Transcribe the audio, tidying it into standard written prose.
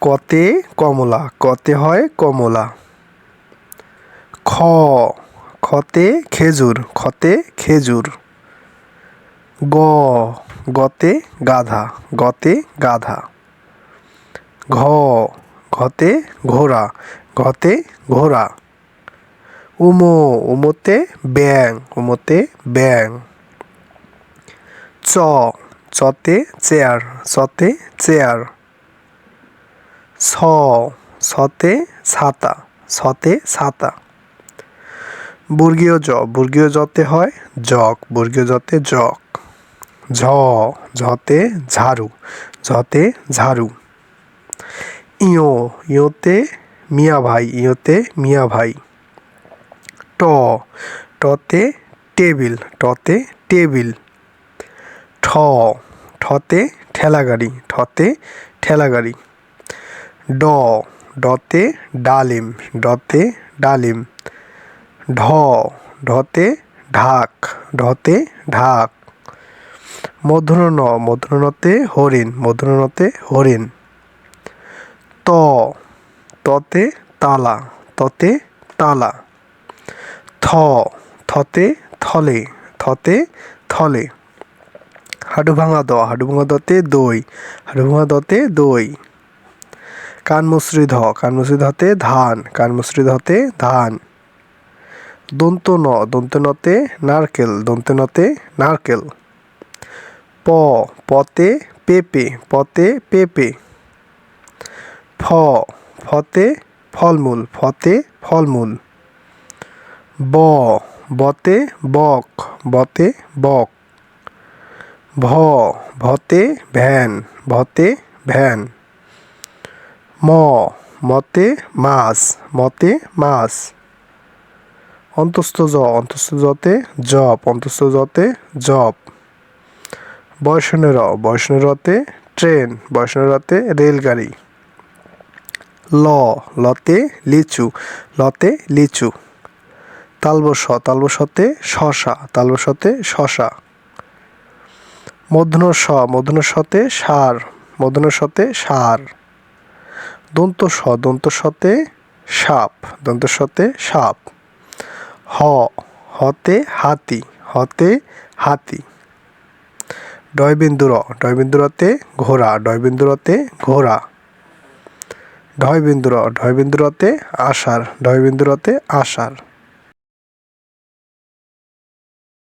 কতে কমলা, কতে হয় কমলা। খতে খেজুর, খতে খেজুর। গতে গাধা, গতে গাধা। ঘতে ঘোড়া, ঘতে ঘোড়া। উমোতে ব্যাং, উমোতে ব্যাং। চতে চেয়ার, চতে চেয়ার। ছতে ছাতা, ছতে ছাতা। বর্গীয় জতে হয় জগ, বর্গীয় জতে জগ। ঝতে ঝাড়ু, ঝতে ঝাড়ু। ইয়োতে মিয়া ভাই, ইয়োতে মিয়া ভাই। টতে টেবিল, টতে টেবিল। ঠতে ঠেলাগাড়ি, ঠতে ঠেলাগাড়ি। ডতে ডালিম, ডতে ডালিম। ঢতে ঢাক, ঢতে ঢাক। মূর্ধন্য তে হরিণ, মূর্ধন্য তে হরিণ। ততে তালা, ততে তালা। থতে থলে, থতে থলে। হাঁটুভাঙা দতে দই, হাঁটুভাঙা দতে দই। কানমসৃ ধতে ধান, কানমসৃ ধতে ধান। দন্ত্য নতে নারকেল, দন্ত্য নতে নারকেল। পতে পেঁপে, পতে পেঁপে। ফতে ফলমূল, ফতে ফলমূল। বতে বক, বতে বক। ভতে ভ্যান, ভতে ভ্যান। মতে মাছ, মতে মাছ। অন্তস্থ জতে জপ, অন্তস্থ জতে জপ। বয়সনে রতে ট্রেন, বয়সনে রতে রেলগাড়ি। লতে লিচু, লতে লিচু। তালবশতে শশা, তালবশতে শশা। মূর্ধন্য সতে ষাঁড়, মূর্ধন্য সতে ষাঁড়। দন্ত সতে সাপ, দন্ত সতে সাপ। হতে হাতি, হতে হাতি। ডয়বিন্দুরতে ঘোড়া, ডয়বিন্দুরতে ঘোড়া। ঢয়বিন্দুরতে আষাঢ়, ঢয়বিন্দুরতে আষাঢ়।